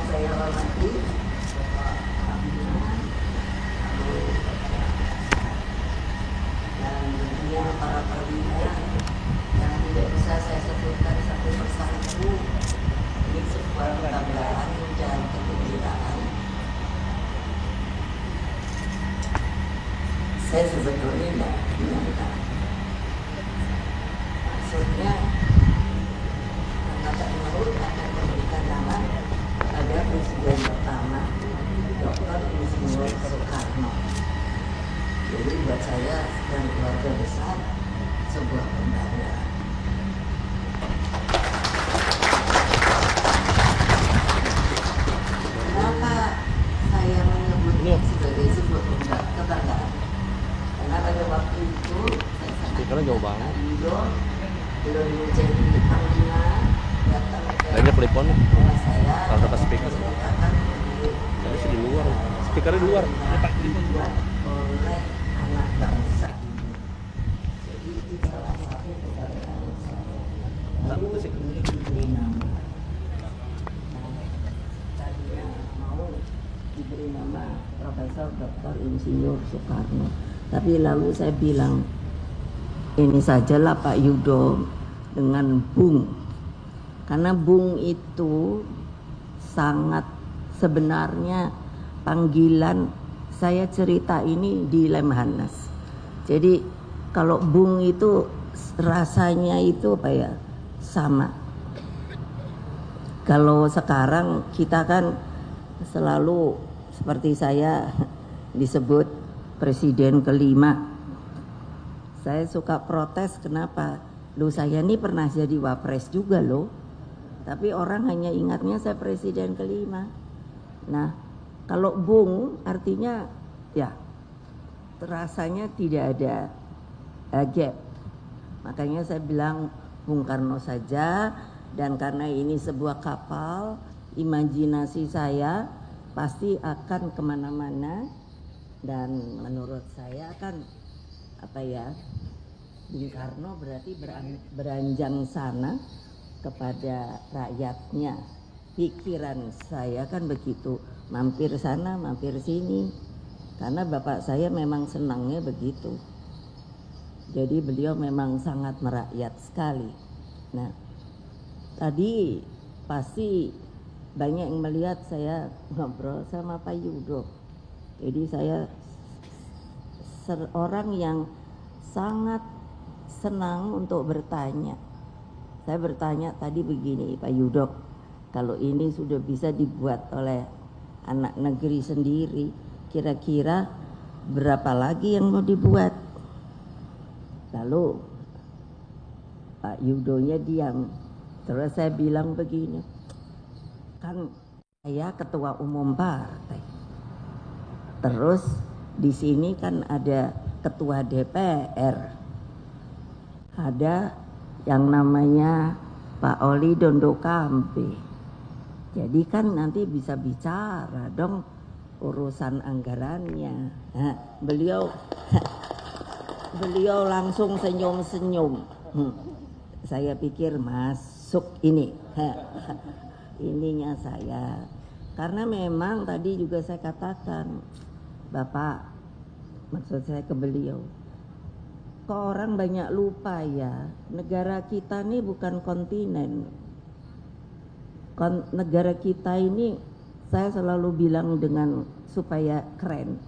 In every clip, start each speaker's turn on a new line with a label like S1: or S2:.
S1: saya hormati Bapak Pimpinan, dan tentunya para perwira yang tidak bisa saya sebutkan satu persatu. Ini sebuah kebanggaan dan kegembiraan. Saya sebetulnya tidak menyangka. Maksudnya Angkatan Laut akan memberikan nama pada Presiden pertama Dr. Insinyur Soekarno. Jadi buat saya dan keluarga besar sebuah kebanggaan. Kenapa saya menyebutnya sebagai sebuah kebanggaan? Karena pada waktu itu saya
S2: jauh banget.
S1: Belum menjadi panglima, datang ke rumah saya.
S2: Kalau dapat speaker, tadi sih di luar. Speakernya di luar.
S1: Dibuat oleh anak bangsa. Jadi itu salah satu kebanggaan saya. Lalu ini diberi nama. Tadinya mau diberi nama Profesor Dr. Insinyur Soekarno. Tapi lalu saya bilang, ini sajalah Pak Yudo dengan Bung. Karena Bung itu sangat sebenarnya panggilan, saya cerita ini di Lemhanas. Jadi kalau Bung itu rasanya itu apa ya, sama. Kalau sekarang kita kan selalu seperti saya disebut Presiden kelima. Saya suka protes, kenapa? Loh, saya ini pernah jadi wapres juga loh. Tapi orang hanya ingatnya saya Presiden kelima. Nah, kalau Bung artinya ya rasanya tidak ada gap. Makanya saya bilang Bung Karno saja. Dan karena ini sebuah kapal, imajinasi saya pasti akan kemana-mana. Dan menurut saya kan apa ya, Bung Karno berarti beranjang sana kepada rakyatnya. Pikiran saya kan begitu, mampir sana, mampir sini. Karena bapak saya memang senangnya begitu. Jadi beliau memang sangat merakyat sekali. Nah, tadi pasti banyak yang melihat saya ngobrol sama Pak Yudo. Jadi saya orang yang sangat senang untuk bertanya. Saya bertanya tadi begini, Pak Yudo, kalau ini sudah bisa dibuat oleh anak negeri sendiri, kira-kira berapa lagi yang mau dibuat? Lalu Pak Yudonya diam. Terus saya bilang begini, kan saya ketua umum partai. Terus di sini kan ada ketua DPR, ada yang namanya Pak Oli Dondo Kambe. Jadi kan nanti bisa bicara dong urusan anggarannya. Nah, beliau langsung senyum-senyum. Saya pikir masuk ini. Ininya saya. Karena memang tadi juga saya katakan, Bapak, maksud saya ke beliau, kok orang banyak lupa ya, negara kita ini bukan kontinen. Negara kita ini, saya selalu bilang dengan supaya keren,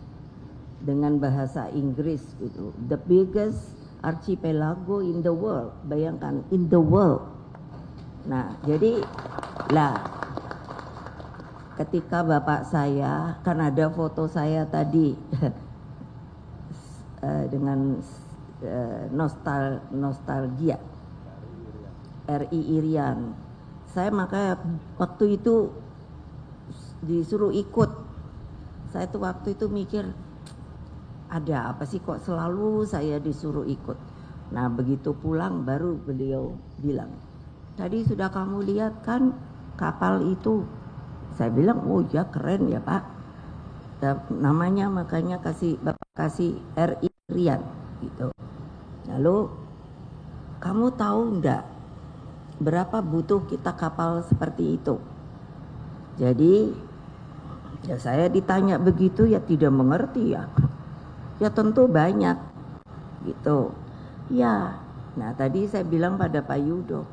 S1: dengan bahasa Inggris gitu, the biggest archipelago in the world. Bayangkan, in the world. Nah, jadi lah, ketika bapak saya, kan ada foto saya tadi dengan nostalgia RI Irian. Saya makanya waktu itu disuruh ikut. Saya tuh waktu itu mikir, ada apa sih kok selalu saya disuruh ikut. Nah begitu pulang baru beliau bilang, tadi sudah kamu lihat kan kapal itu? Saya bilang, oh ya keren ya Pak. Namanya makanya Bapak kasih RI Rian gitu. Lalu kamu tahu enggak berapa butuh kita kapal seperti itu? Jadi ya saya ditanya begitu ya tidak mengerti ya. Ya tentu banyak gitu. Ya, nah tadi saya bilang pada Pak Yudo,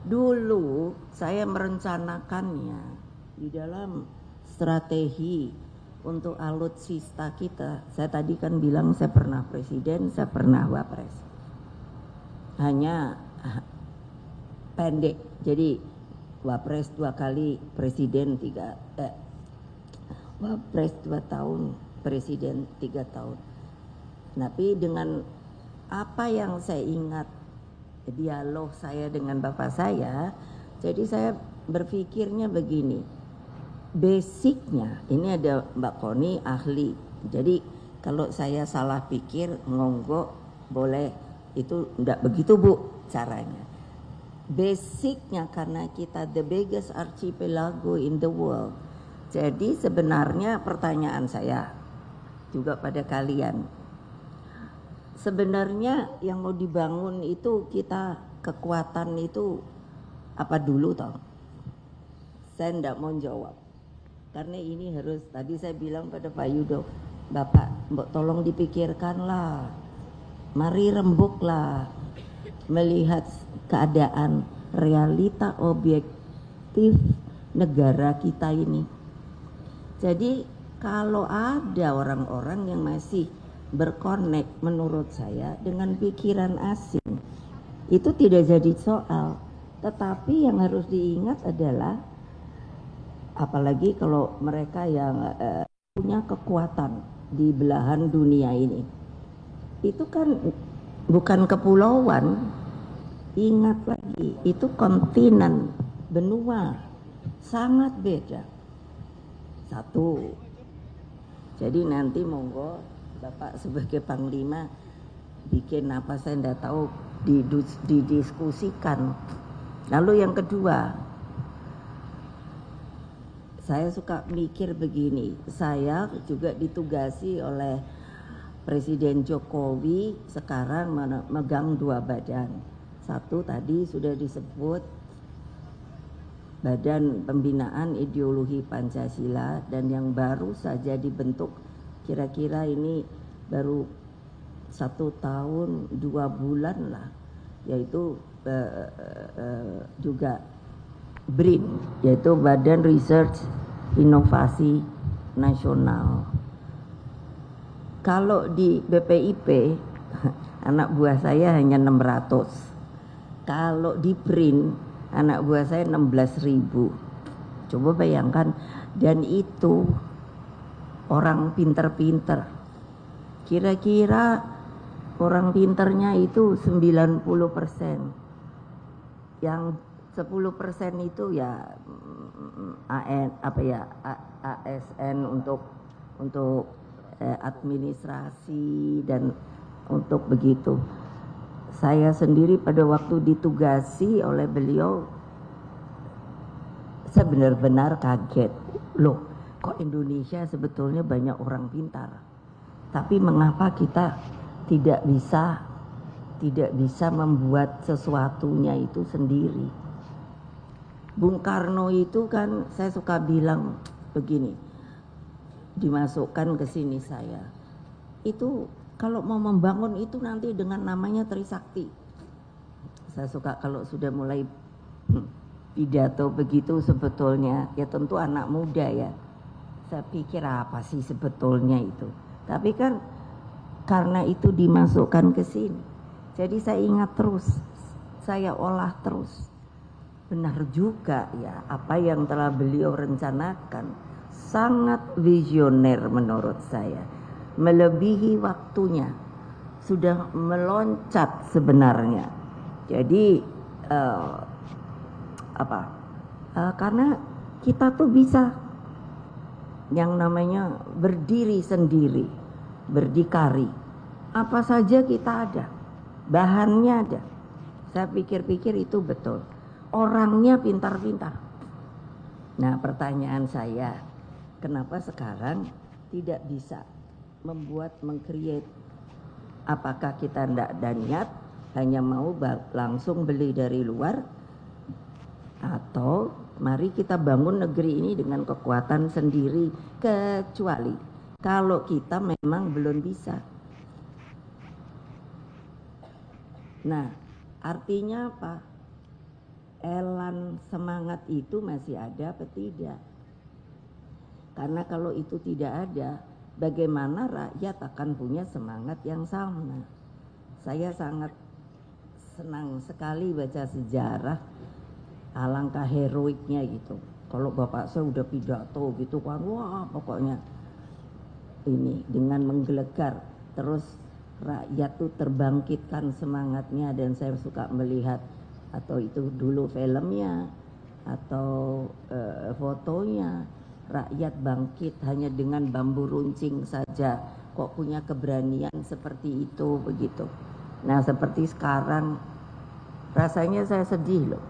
S1: dulu saya merencanakannya di dalam strategi untuk alutsista kita. Saya tadi kan bilang saya pernah presiden, saya pernah wapres. Hanya pendek, jadi wapres 2 kali, presiden 3, wapres 2 tahun, presiden 3 tahun. Tapi dengan apa yang saya ingat dialog saya dengan bapak saya, jadi saya berpikirnya begini, basicnya ini ada Mbak Koni ahli, jadi kalau saya salah pikir monggo boleh, itu enggak begitu Bu caranya. Basicnya karena kita the biggest archipelago in the world. Jadi sebenarnya pertanyaan saya juga pada kalian, sebenarnya yang mau dibangun itu kita kekuatan itu apa dulu toh? Saya enggak mau jawab. Karena ini harus, tadi saya bilang pada Pak Yudo, Bapak tolong dipikirkanlah, mari rembuklah melihat keadaan realita objektif negara kita ini. Jadi kalau ada orang-orang yang masih berkonek menurut saya dengan pikiran asing, itu tidak jadi soal. Tetapi yang harus diingat adalah, apalagi kalau mereka yang punya kekuatan di belahan dunia ini, itu kan bukan kepulauan, ingat lagi itu kontinen, benua, sangat beda. Satu, jadi nanti monggo Bapak sebagai Panglima bikin apa saya tidak tahu, didiskusikan. Lalu yang kedua, saya suka mikir begini, saya juga ditugasi oleh Presiden Jokowi sekarang memegang 2 badan. Satu tadi sudah disebut Badan Pembinaan Ideologi Pancasila, dan yang baru saja dibentuk kira-kira ini baru 1 tahun 2 bulan lah, yaitu juga BRIN, yaitu Badan Research Inovasi Nasional. Kalau di BPIP anak buah saya hanya 600. Kalau di BRIN anak buah saya 16.000. Coba bayangkan, dan itu orang pinter-pinter. Kira-kira orang pinternya itu 90%. Yang 10% itu ya ASN untuk administrasi dan untuk begitu. Saya sendiri pada waktu ditugasi oleh beliau, saya benar-benar kaget. Loh, kok Indonesia sebetulnya banyak orang pintar, tapi mengapa kita tidak bisa membuat sesuatunya itu sendiri? Bung Karno itu kan, saya suka bilang begini, dimasukkan ke sini saya, itu kalau mau membangun itu nanti dengan namanya Trisakti. Saya suka kalau sudah mulai pidato begitu, sebetulnya ya tentu anak muda ya, saya pikir apa sih sebetulnya itu, tapi kan karena itu dimasukkan ke sini, jadi saya ingat terus, saya olah terus. Benar juga ya apa yang telah beliau rencanakan, sangat visioner menurut saya, melebihi waktunya, sudah meloncat sebenarnya. Jadi karena kita tuh bisa yang namanya berdiri sendiri, berdikari, apa saja kita ada, bahannya ada. Saya pikir-pikir itu betul, orangnya pintar-pintar. Nah pertanyaan saya, kenapa sekarang tidak bisa mengcreate? Apakah kita tidak ada niat, hanya mau langsung beli dari luar, atau Mari kita bangun negeri ini dengan kekuatan sendiri, kecuali kalau kita memang belum bisa. Nah, artinya apa? Elan semangat itu masih ada atau tidak? Karena kalau itu tidak ada, bagaimana rakyat akan punya semangat yang sama? Saya sangat senang sekali baca sejarah, alangkah heroiknya gitu. Kalau bapak saya udah pidato gitu kan, wah pokoknya ini dengan menggelegar, terus rakyat tuh terbangkitkan semangatnya. Dan saya suka melihat, atau itu dulu filmnya atau fotonya, rakyat bangkit hanya dengan bambu runcing saja kok punya keberanian seperti itu begitu. Nah seperti sekarang rasanya saya sedih loh.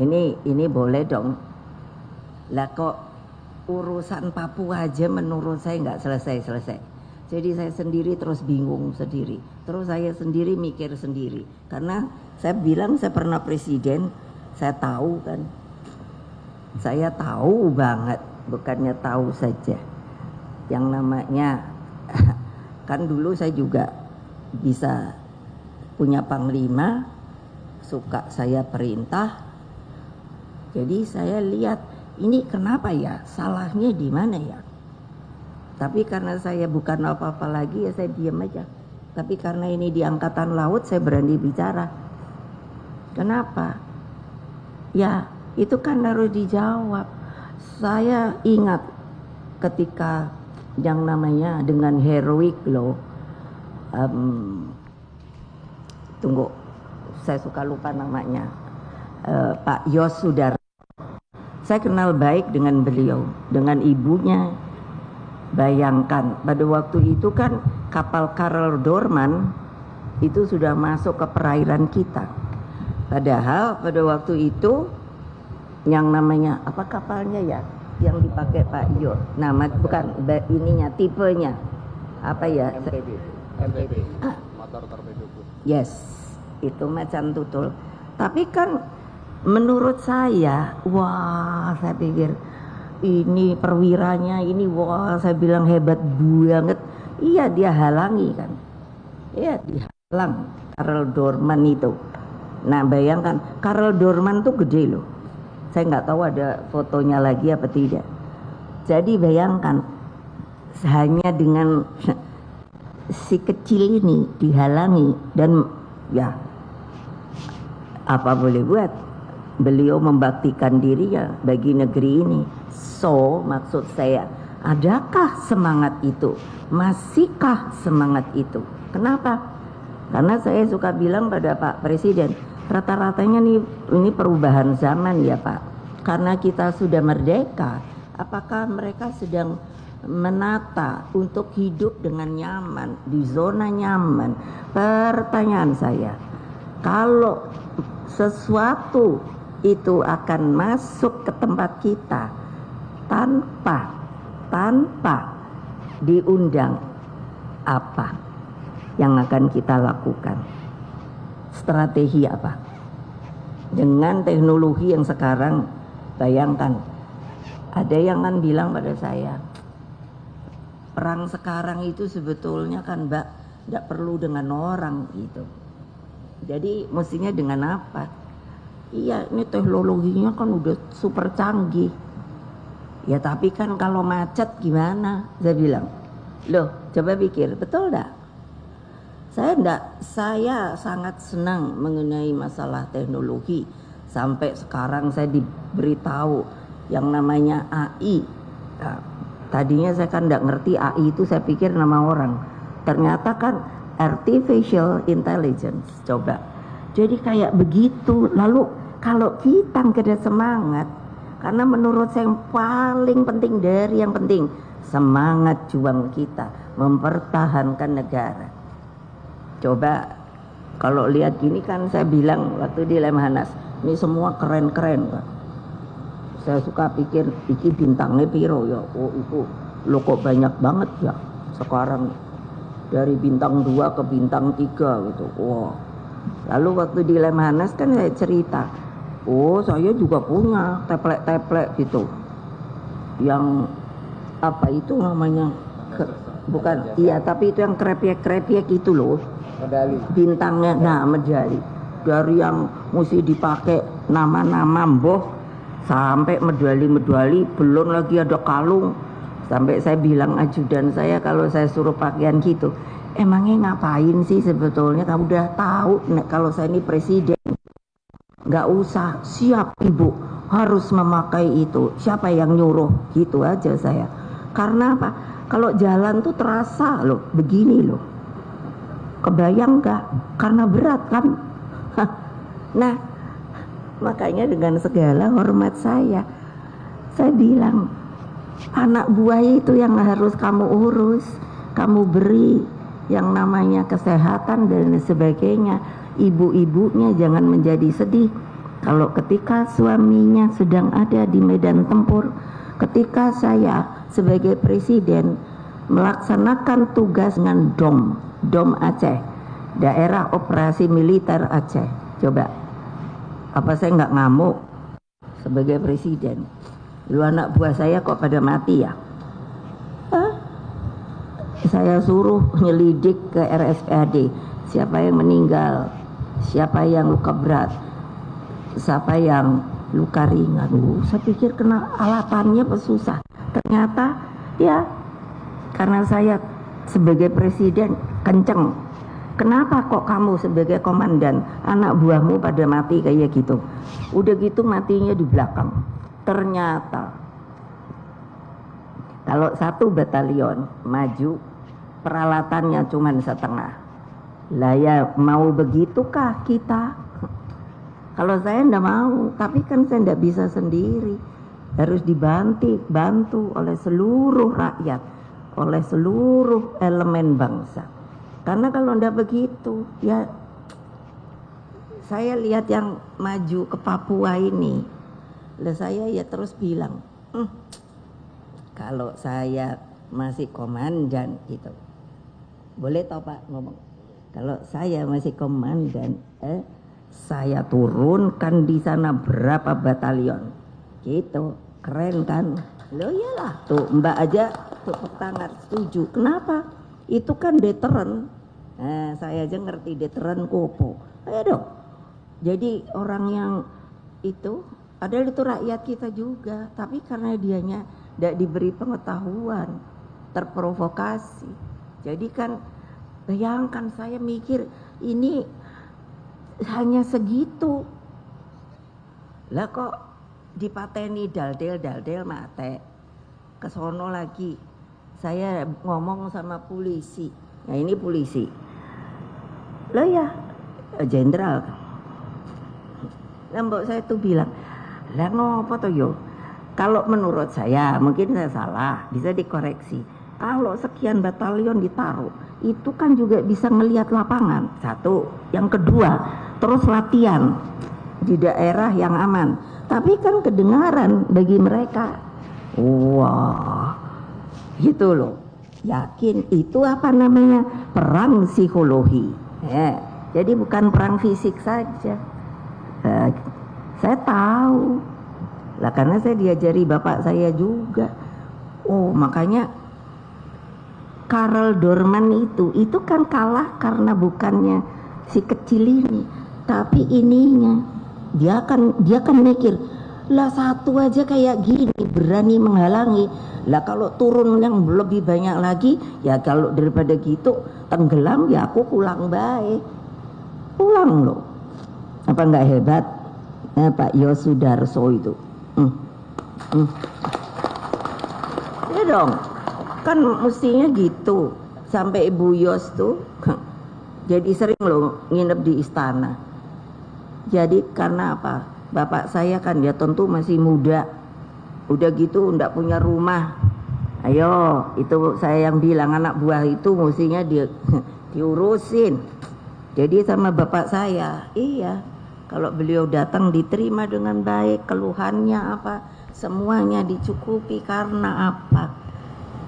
S1: Ini boleh dong. Lah kok urusan Papua aja menurut saya nggak selesai-selesai. Jadi saya sendiri terus bingung sendiri. Terus saya sendiri mikir sendiri. Karena saya bilang saya pernah presiden, saya tahu kan. Saya tahu banget, bukannya tahu saja. Yang namanya, kan dulu saya juga bisa punya panglima, suka saya perintah. Jadi saya lihat, ini kenapa ya, salahnya di mana ya? Tapi karena saya bukan apa-apa lagi ya saya diam aja. Tapi karena ini di Angkatan Laut saya berani bicara. Kenapa? Ya itu kan harus dijawab. Saya ingat ketika yang namanya dengan heroik loh. Tunggu, saya suka lupa namanya. Pak Yos Sudar. Saya kenal baik dengan beliau, dengan ibunya. Bayangkan pada waktu itu kan kapal Karl Dorman itu sudah masuk ke perairan kita. Padahal pada waktu itu yang namanya apa kapalnya ya yang dipakai Pak Yo, nama bukan ininya, tipenya apa ya,
S2: MTB motor torpedo.
S1: Yes, itu macan tutul. Tapi kan menurut saya, wah saya pikir ini perwiranya ini, wah saya bilang hebat banget. Iya dia halangi kan, iya dihalang Karl Dorman itu. Nah bayangkan Karl Dorman tuh gede loh. Saya nggak tahu ada fotonya lagi apa tidak. Jadi bayangkan hanya dengan si kecil ini dihalangi, dan ya apa boleh buat, beliau membaktikan dirinya bagi negeri ini. So maksud saya, adakah semangat itu? Masihkah semangat itu? Kenapa? Karena saya suka bilang pada Pak Presiden, rata-ratanya nih ini perubahan zaman ya Pak. Karena kita sudah merdeka, apakah mereka sedang menata untuk hidup dengan nyaman, di zona nyaman? Pertanyaan saya, kalau sesuatu itu akan masuk ke tempat kita tanpa diundang, apa yang akan kita lakukan? Strategi apa? Dengan teknologi yang sekarang, bayangkan, ada yang kan bilang pada saya, perang sekarang itu sebetulnya kan Mbak, tidak perlu dengan orang gitu. Jadi mestinya dengan apa? Iya ini teknologinya kan udah super canggih. Ya tapi kan kalau macet gimana? Saya bilang, loh coba pikir, betul enggak? Saya sangat senang mengenai masalah teknologi. Sampai sekarang saya diberitahu yang namanya AI. Nah, tadinya saya kan enggak ngerti AI itu, saya pikir nama orang. Ternyata kan artificial intelligence. Coba. Jadi kayak begitu. Lalu kalau kita nggak ada semangat, karena menurut saya yang paling penting dari yang penting, semangat juang kita mempertahankan negara. Coba kalau lihat gini kan, saya bilang waktu di Lemhanas, ini semua keren-keren Pak. Saya suka pikir, iki bintangnya piro ya, oh itu lo kok banyak banget ya sekarang, dari bintang 2 ke bintang 3 gitu. Wow. Lalu waktu di Lemhanas kan saya cerita, Oh, saya juga punya teplek-teplek gitu. Yang apa itu namanya? Bukan, iya, tapi itu yang krepiak-krepiak itu loh.
S2: Medali.
S1: Bintangnya, nah medali. Dari yang mesti dipakai nama-nama mboh sampai medali-medali, belum lagi ada kalung. Sampai saya bilang ajudan saya kalau saya suruh pakaian gitu, emangnya ngapain sih sebetulnya, kamu udah tahu kalau saya ini presiden. Nggak usah, siap ibu harus memakai itu, siapa yang nyuruh, gitu aja saya. Karena apa? Kalau jalan tuh terasa loh, begini loh, kebayang nggak? Karena berat kan. Nah, makanya dengan segala hormat saya bilang, anak buah itu yang harus kamu urus, kamu beri yang namanya kesehatan dan sebagainya. Ibu-ibunya jangan menjadi sedih kalau ketika suaminya sedang ada di medan tempur. Ketika saya sebagai presiden melaksanakan tugas dengan DOM Aceh, Daerah Operasi Militer Aceh, coba apa saya nggak ngamuk sebagai presiden? Lu anak buah saya kok pada mati ya? Saya suruh nyelidik ke RSPAD, siapa yang meninggal, siapa yang luka berat, siapa yang luka ringan. Saya pikir kena alatannya susah. Ternyata ya karena saya sebagai presiden kenceng. Kenapa kok kamu sebagai komandan anak buahmu pada mati kayak gitu? Udah gitu matinya di belakang. Ternyata kalau satu batalion maju peralatannya cuma setengah. Lah ya mau begitukah kita? Kalau saya ndak mau, tapi kan saya ndak bisa sendiri. Harus dibantu oleh seluruh rakyat, oleh seluruh elemen bangsa. Karena kalau ndak begitu, ya saya lihat yang maju ke Papua ini, lah saya ya terus bilang, kalau saya masih komandan gitu, boleh tau Pak ngomong, kalau saya masih komandan, saya turunkan di sana berapa batalion, gitu, keren kan? Loh iyalah, tuh Mbak aja tepuk tangan setuju. Kenapa? Itu kan deteren. Nah, saya aja ngerti deteren kopo. Ayo dong. Jadi orang yang itu adalah itu rakyat kita juga, tapi karena dianya tidak diberi pengetahuan, terprovokasi. Jadi kan bayangkan saya mikir ini hanya segitu. Lah kok dipateni daldel mate. Kesono lagi. Saya ngomong sama polisi. Nah ini polisi. Lah ya jenderal. Lambok saya tuh bilang, lah ngopo toh yo? Kalau menurut saya, mungkin saya salah, bisa dikoreksi. Kalau sekian batalion ditaruh, itu kan juga bisa ngelihat lapangan. Satu, yang kedua, terus latihan di daerah yang aman. Tapi kan kedengaran bagi mereka. Wah, gitu loh. Yakin itu apa namanya? Perang psikologi. Ya, jadi bukan perang fisik saja. Saya tahu. Lah karena saya diajari bapak saya juga. Oh, makanya Karl Dorman itu kan kalah karena bukannya si kecil ini, tapi ininya. Dia kan mikir, lah satu aja kayak gini berani menghalangi. Lah kalau turun yang lebih banyak lagi, ya kalau daripada gitu tenggelam ya aku pulang baik. Pulang loh. Apa enggak hebat? Pak Yosudarso itu. Ya dong. Kan mestinya gitu. Sampai Ibu Yos tuh jadi sering loh nginep di istana. Jadi karena apa? Bapak saya kan ya tentu masih muda. Udah gitu enggak punya rumah. Ayo, itu saya yang bilang anak buah itu mestinya diurusin. Jadi sama bapak saya, iya, kalau beliau datang diterima dengan baik, keluhannya apa, semuanya dicukupi. Karena apa?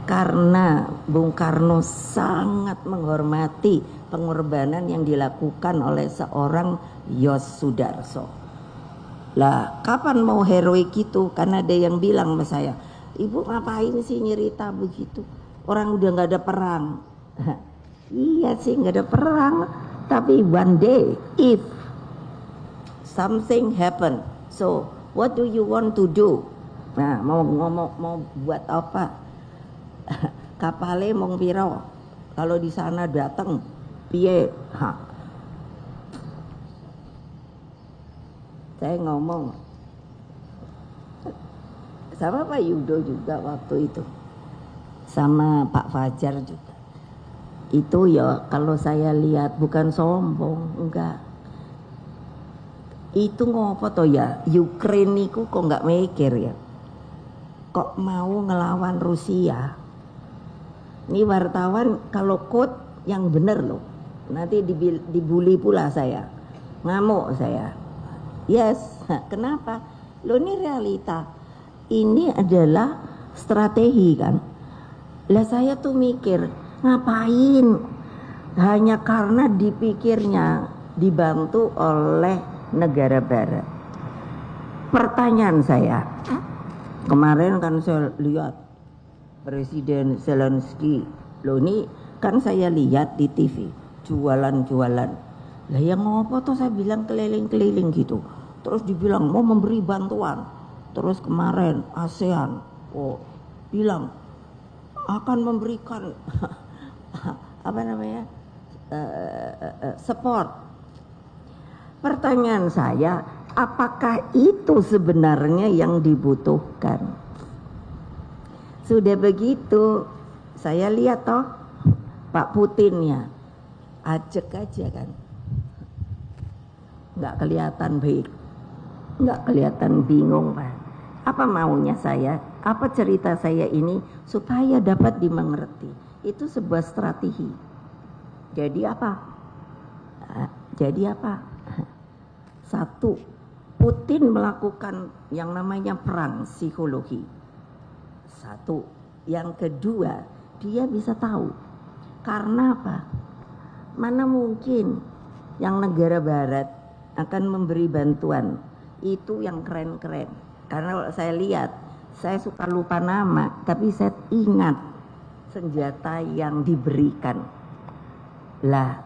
S1: Karena Bung Karno sangat menghormati pengorbanan yang dilakukan oleh seorang Yosudarso. Lah, kapan mau heroik itu? Karena ada yang bilang sama saya, ibu ngapain sih nyerita begitu? Orang udah nggak ada perang. Iya sih nggak ada perang, tapi one day if something happen, so what do you want to do? Nah, mau ngomong mau buat apa? Kapale mong piro? Kalau di sana datang piye? Saya ngomong sama Pak Yudo juga waktu itu, sama Pak Fajar juga. Itu ya kalau saya lihat bukan sombong, enggak. Itu ngopo toh ya, Ukraine niku kok nggak mikir ya, kok mau ngelawan Rusia. Ini wartawan kalau quote yang benar loh, nanti dibully pula saya, ngamuk saya. Yes, kenapa? Loh ini realita, ini adalah strategi kan. Lah saya tuh mikir, ngapain? Hanya karena dipikirnya dibantu oleh negara barat. Pertanyaan saya, kemarin kan saya lihat Presiden Zelensky, loh ini kan saya lihat di TV jualan-jualan. Lah yang ngopo tuh saya bilang keliling-keliling gitu. Terus dibilang mau memberi bantuan. Terus kemarin ASEAN bilang akan memberikan apa namanya support. Pertanyaan saya, apakah itu sebenarnya yang dibutuhkan? Sudah begitu, saya lihat toh Pak Putinnya ajak aja kan, nggak kelihatan baik, nggak kelihatan bingung Pak. Apa maunya saya? Apa cerita saya ini supaya dapat dimengerti? Itu sebuah strategi. Jadi apa? Satu, Putin melakukan yang namanya perang psikologi. Satu. Yang kedua, dia bisa tahu. Karena apa? Mana mungkin yang negara barat akan memberi bantuan. Itu yang keren-keren. Karena saya lihat, saya suka lupa nama, tapi saya ingat senjata yang diberikan. Lah,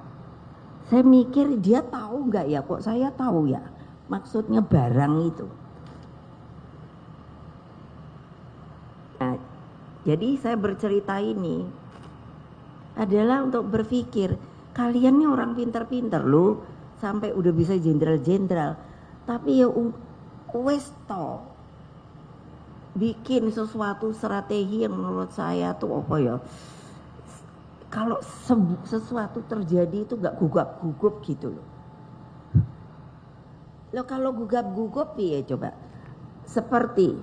S1: saya mikir dia tahu nggak ya? Kok saya tahu ya? Maksudnya barang itu. Nah, jadi saya bercerita ini adalah untuk berpikir, kalian ini orang pintar-pintar loh, sampai udah bisa jenderal-jenderal. Tapi ya wes toh, bikin sesuatu strategi yang menurut saya tuh apa ya? Kalau sesuatu terjadi itu gak gugap-gugup gitu loh. Loh kalau gugap-gugup ya coba. Seperti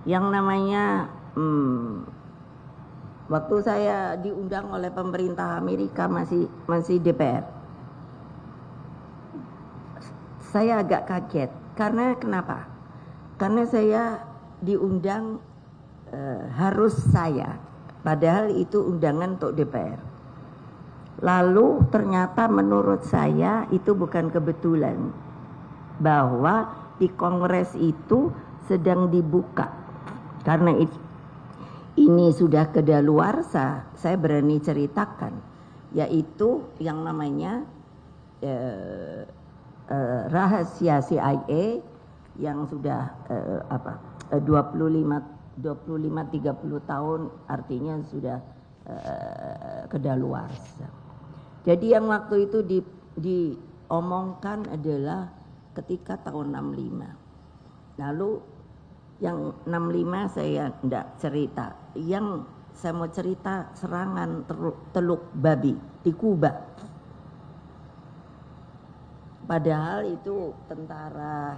S1: yang namanya waktu saya diundang oleh pemerintah Amerika masih DPR. Saya agak kaget. Karena kenapa? Karena saya diundang harus saya. Padahal itu undangan untuk DPR. Lalu ternyata menurut saya itu bukan kebetulan. Bahwa di Kongres itu sedang dibuka. Karena ini sudah kedaluarsa, saya berani ceritakan. Yaitu yang namanya rahasia CIA yang sudah 25-30 tahun, artinya sudah kedaluarsa. Jadi yang waktu itu diomongkan adalah ketika tahun 65. Lalu yang 65 saya tidak cerita. Yang saya mau cerita serangan Teluk Babi di Kuba. Padahal itu tentara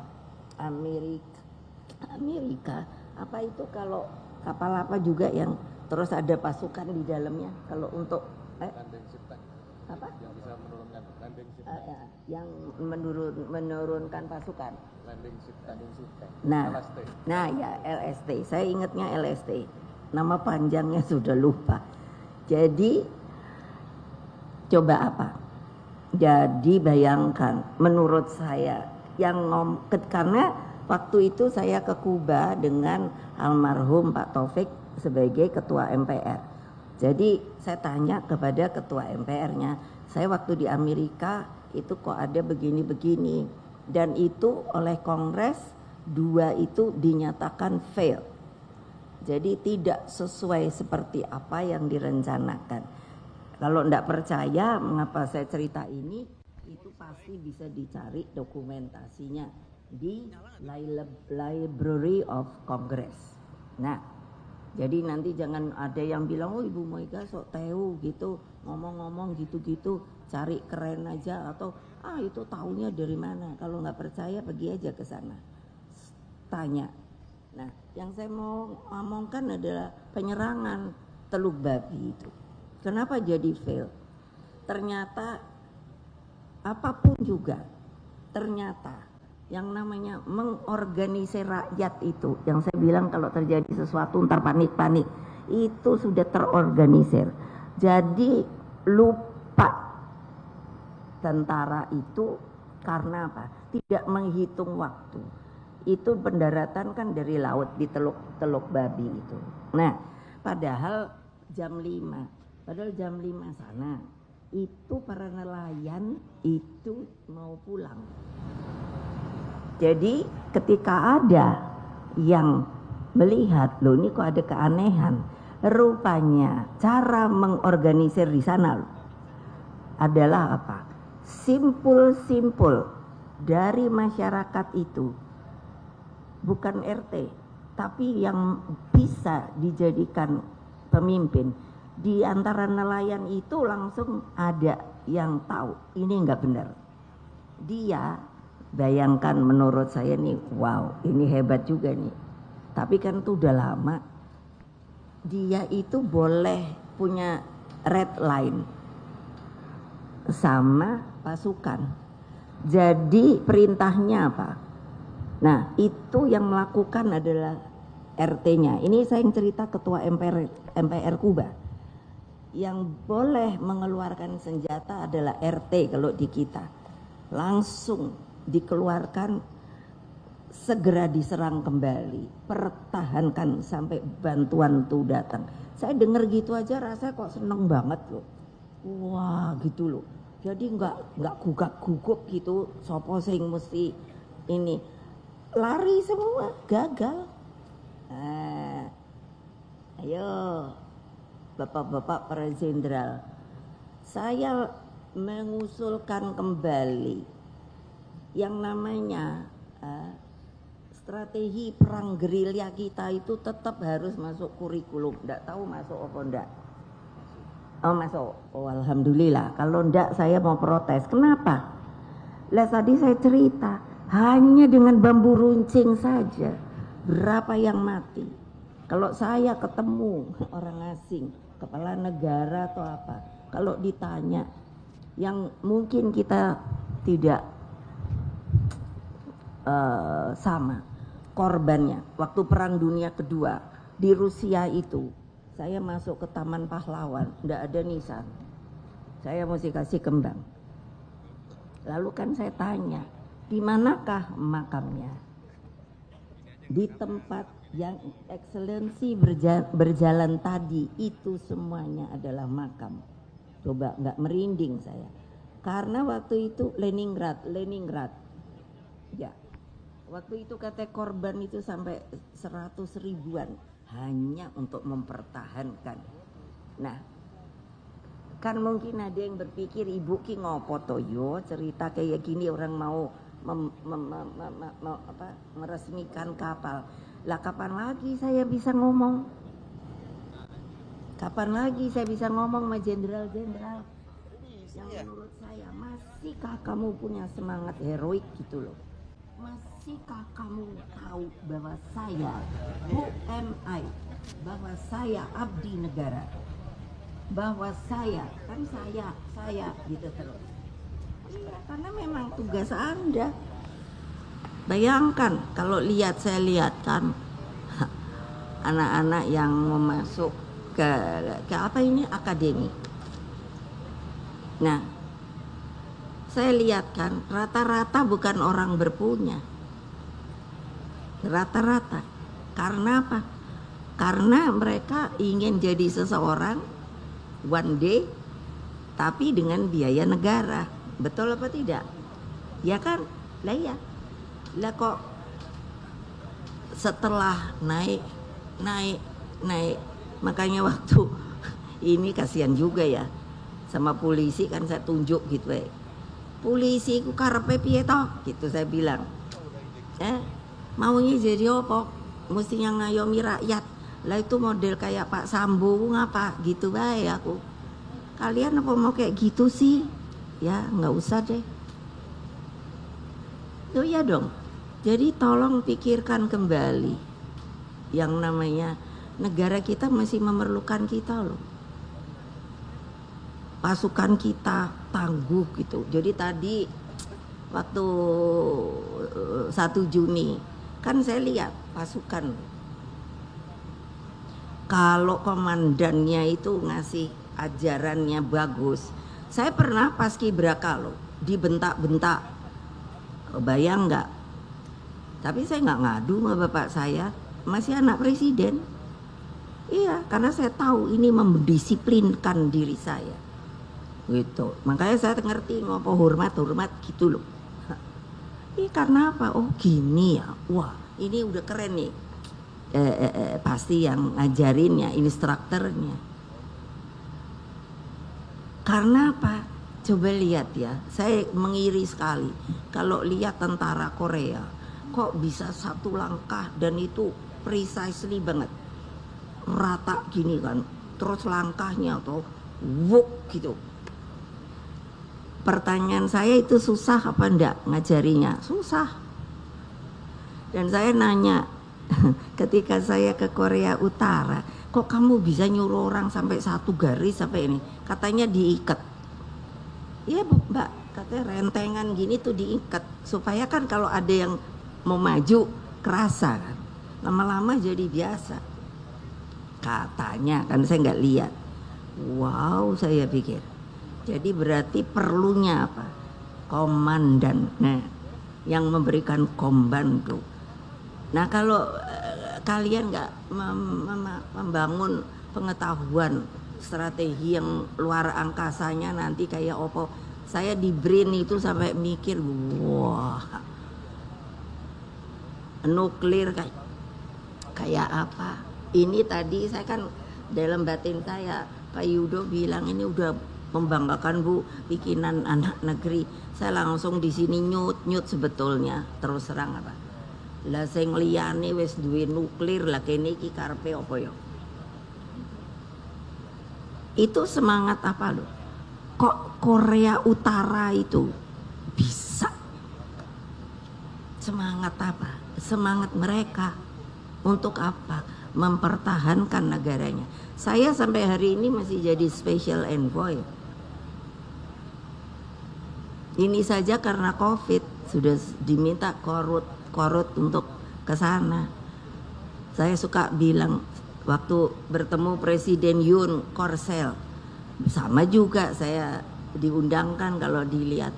S1: Amerika. Apa itu kalau kapal apa juga yang terus ada pasukan di dalamnya kalau untuk
S2: landing ship tank.
S1: Apa?
S2: Yang bisa menurunkan landing ship
S1: ya, yang menurunkan pasukan.
S2: Landing ship tank.
S1: LST. Nah ya LST. Saya ingatnya LST. Nama panjangnya sudah lupa. Jadi coba apa? Jadi bayangkan, menurut saya karena waktu itu saya ke Kuba dengan almarhum Pak Taufik sebagai ketua MPR. Jadi saya tanya kepada ketua MPR-nya, saya waktu di Amerika itu kok ada begini-begini, dan itu oleh Kongres 2 itu dinyatakan fail. Jadi tidak sesuai seperti apa yang direncanakan. Kalau enggak percaya mengapa saya cerita ini, itu pasti bisa dicari dokumentasinya di Library of Congress. Nah, jadi nanti jangan ada yang bilang, oh Ibu Mega sok tahu gitu, ngomong-ngomong gitu-gitu, cari keren aja, atau itu taunya dari mana. Kalau nggak percaya pergi aja ke sana, tanya. Nah, yang saya mau ngomongkan adalah penyerangan Teluk Babi itu. Kenapa jadi fail? Ternyata apapun juga, ternyata yang namanya mengorganisir rakyat itu, yang saya bilang kalau terjadi sesuatu ntar panik-panik, itu sudah terorganisir. Jadi lupa tentara itu karena apa? Tidak menghitung waktu. Itu pendaratan kan dari laut di Teluk Babi itu. Nah, padahal jam 5 sana itu para nelayan itu mau pulang. Jadi ketika ada yang melihat, loh ini kok ada keanehan, rupanya cara mengorganisir di sana adalah apa? Simpul-simpul dari masyarakat itu, bukan RT, tapi yang bisa dijadikan pemimpin. Di antara nelayan itu langsung ada yang tahu ini nggak benar. Dia bayangkan, menurut saya nih, wow ini hebat juga nih. Tapi kan itu udah lama. Dia itu boleh punya red line sama pasukan. Jadi perintahnya apa? Nah itu yang melakukan adalah RT-nya. Ini saya yang cerita ketua MPR Kuba. Yang boleh mengeluarkan senjata adalah RT kalau di kita. Langsung dikeluarkan, segera diserang kembali, pertahankan sampai bantuan itu datang. Saya dengar gitu aja rasanya kok seneng banget loh. Wah gitu loh. Jadi nggak gugak-guguk gitu, sopo sing mesti ini. Lari semua, gagal. Ayo Bapak-bapak para jenderal, saya mengusulkan kembali yang namanya strategi perang gerilya kita itu tetap harus masuk kurikulum. Nggak tahu masuk apa enggak? Oh masuk. Oh alhamdulillah. Kalau enggak saya mau protes. Kenapa? Lah tadi saya cerita, hanya dengan bambu runcing saja berapa yang mati. Kalau saya ketemu orang asing, kepala negara atau apa, kalau ditanya yang mungkin kita tidak sama korbannya. Waktu Perang Dunia Kedua di Rusia itu, saya masuk ke Taman Pahlawan, tidak ada nisan, saya mesti kasih kembang. Lalu kan saya tanya, di manakah makamnya? Di tempat yang eksselensi berjalan tadi, itu semuanya adalah makam. Coba nggak merinding saya, karena waktu itu Leningrad ya, waktu itu kata korban itu sampai 100 ribuan hanya untuk mempertahankan. Nah kan mungkin ada yang berpikir, ibu ki ngopo toyo cerita kayak gini, orang mau meresmikan kapal. Lah kapan lagi saya bisa ngomong? Kapan lagi saya bisa ngomong sama jenderal-jenderal yang menurut saya, masihkah kamu punya semangat heroik gitu loh? Masihkah kamu tahu bahwa saya UMI, bahwa saya abdi negara, bahwa saya gitu terus. Iya, karena memang tugas Anda. Bayangkan kalau saya lihat kan anak-anak yang mau masuk ke apa ini, akademi. Nah saya lihat kan rata-rata bukan orang berpunya. Rata-rata. Karena apa? Karena mereka ingin jadi seseorang one day tapi dengan biaya negara. Betul apa tidak? Ya kan? Lah ya. Lah kok setelah naik makanya waktu ini kasihan juga ya sama polisi kan saya tunjuk gitu ya. Polisi ku karepe piye toh? Gitu saya bilang. Maunya jadi apa? Mestinya ngayomi rakyat. Lah itu model kayak Pak Sambo ngapa gitu bae aku. Kalian apa mau kayak gitu sih? Ya nggak usah deh. Oh ya dong. Jadi tolong pikirkan kembali. Yang namanya negara kita masih memerlukan kita loh. Pasukan kita tangguh gitu. Jadi tadi waktu 1 Juni kan saya lihat pasukan. Kalau komandannya itu ngasih ajarannya bagus. Saya pernah paskibraka loh, dibentak-bentak. Bayang nggak? Tapi saya nggak ngadu sama bapak saya, masih anak presiden. Iya, karena saya tahu ini mendisiplinkan diri saya. Gitu. Makanya saya ngerti ngopo hormat gitu loh. Ini karena apa? Oh gini ya. Wah, ini udah keren nih. Pasti yang ngajarinnya, instrukturnya. Karena apa? Coba lihat ya. Saya mengiri sekali kalau lihat tentara Korea. Kok bisa satu langkah dan itu precisely banget. Rata gini kan. Terus langkahnya tuh wuk gitu. Pertanyaan saya itu susah apa enggak ngajarinya? Susah. Dan saya nanya ketika saya ke Korea Utara, kok kamu bisa nyuruh orang sampai satu garis sampai ini? Katanya diikat. Iya Mbak, katanya rentengan gini tuh diikat. Supaya kan kalau ada yang mau maju kerasa kan. Lama-lama jadi biasa. Katanya, kan saya nggak lihat. Wow, saya pikir. Jadi berarti perlunya apa? Komandan. Nah, yang memberikan komando. Nah, kalau kalian nggak membangun pengetahuan strategi yang luar angkasanya nanti kayak opo. Saya di BRIN itu sampai mikir, wah, nuklir kayak apa? Ini tadi saya kan dalam batin saya, Pak Yudo bilang ini udah membanggakan Bu bikinan anak negeri. Saya langsung di sini nyut sebetulnya terus terang apa. Lah sing liyane wis duwe nuklir lah kene iki karepe apa ya? Itu semangat apa loh? Kok Korea Utara itu bisa? Semangat apa? Semangat mereka untuk apa? Mempertahankan negaranya. Saya sampai hari ini masih jadi special envoy. Ini saja karena COVID sudah diminta korut untuk ke sana. Saya suka bilang waktu bertemu Presiden Yoon Korsel, sama juga saya diundangkan kalau dilihat.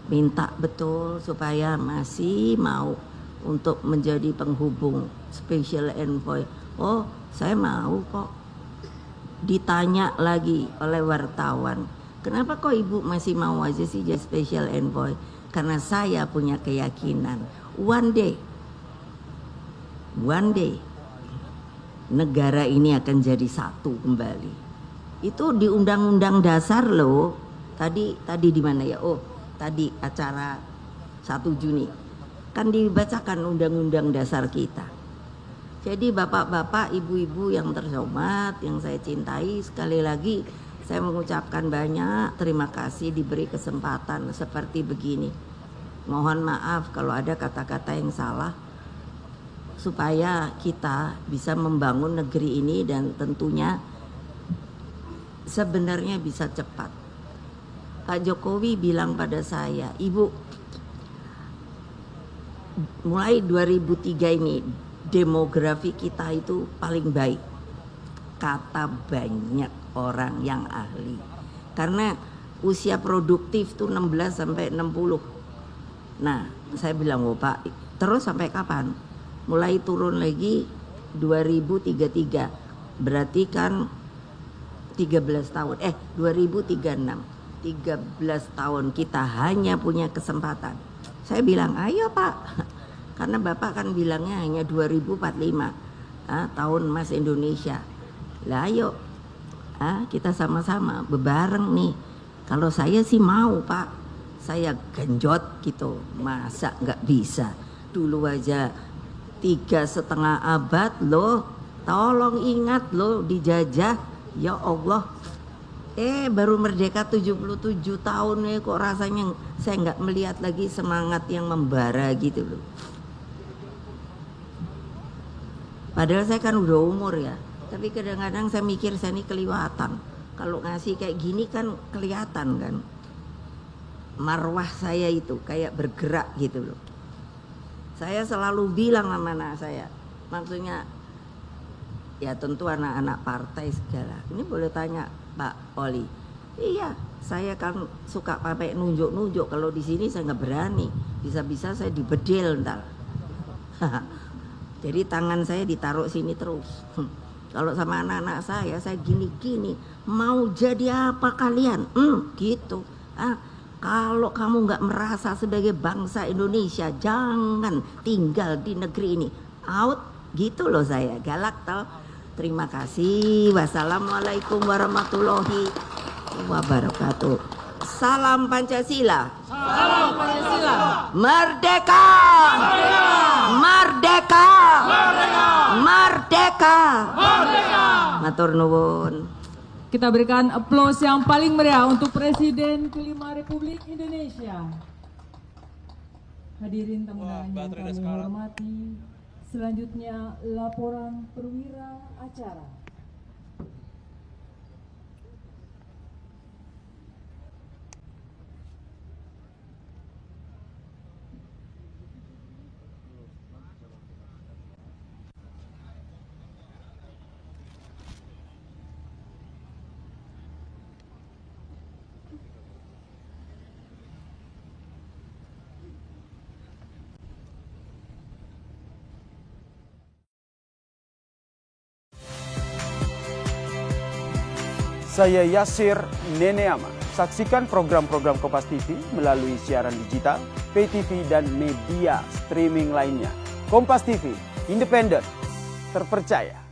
S1: Minta betul supaya masih mau untuk menjadi penghubung special envoy. Oh, saya mau kok. Ditanya lagi oleh wartawan, kenapa kok ibu masih mau aja sih jadi special envoy? Karena saya punya keyakinan one day negara ini akan jadi satu kembali. Itu di Undang-Undang Dasar loh. Tadi di mana ya? Oh, tadi acara 1 Juni. Kan dibacakan Undang-Undang Dasar kita. Jadi bapak-bapak, ibu-ibu yang terhormat, yang saya cintai, sekali lagi saya mengucapkan banyak terima kasih diberi kesempatan seperti begini. Mohon maaf kalau ada kata-kata yang salah, supaya kita bisa membangun negeri ini dan tentunya sebenarnya bisa cepat. Pak Jokowi bilang pada saya, Ibu, mulai 2003 ini demografi kita itu paling baik, kata banyak orang yang ahli. Karena usia produktif tuh 16 sampai 60. Nah, saya bilang, "Oh, Pak, terus sampai kapan?" Mulai turun lagi 2033. Berarti kan 13 tahun. 2036. 13 tahun kita hanya punya kesempatan. Saya bilang, "Ayo, Pak." Karena Bapak kan bilangnya hanya 2045. Tahun Emas Indonesia. Lah ayo. Kita sama-sama bebareng nih. Kalau saya sih mau, Pak. Saya genjot gitu. Masa nggak bisa? Dulu aja 3,5 abad loh. Tolong ingat loh, dijajah. Ya Allah. Baru merdeka 77 tahun nih, kok rasanya saya nggak melihat lagi semangat yang membara gitu loh. Padahal saya kan udah umur ya. Tapi kadang-kadang saya mikir saya ini kelewatan. Kalau ngasih kayak gini kan kelihatan kan. Marwah saya itu kayak bergerak gitu loh. Saya selalu bilang sama anak saya. Maksudnya ya tentu anak-anak partai segala. Ini boleh tanya Pak Oli. Iya, saya kan suka pakai nunjuk-nunjuk. Kalau di sini saya nggak berani. Bisa-bisa saya dibedil ntar. Jadi tangan saya ditaruh sini terus. Kalau sama anak-anak saya gini-gini. Mau jadi apa kalian? Gitu. Kalau kamu nggak merasa sebagai bangsa Indonesia, jangan tinggal di negeri ini. Out, gitu loh saya. Galak tau. Terima kasih. Wassalamualaikum warahmatullahi wabarakatuh. Salam Pancasila.
S3: Salam Pancasila.
S1: Merdeka. Merdeka. Merdeka. Merdeka. Merdeka. Matur nuwun.
S3: Kita berikan aplaus yang paling meriah untuk Presiden kelima Republik Indonesia. Hadirin tamu undangan yang kami hormati, selanjutnya laporan perwira acara.
S4: Saya Yasir Neneama. Saksikan program-program Kompas TV melalui siaran digital, pay TV, dan media streaming lainnya. Kompas TV, independen, terpercaya.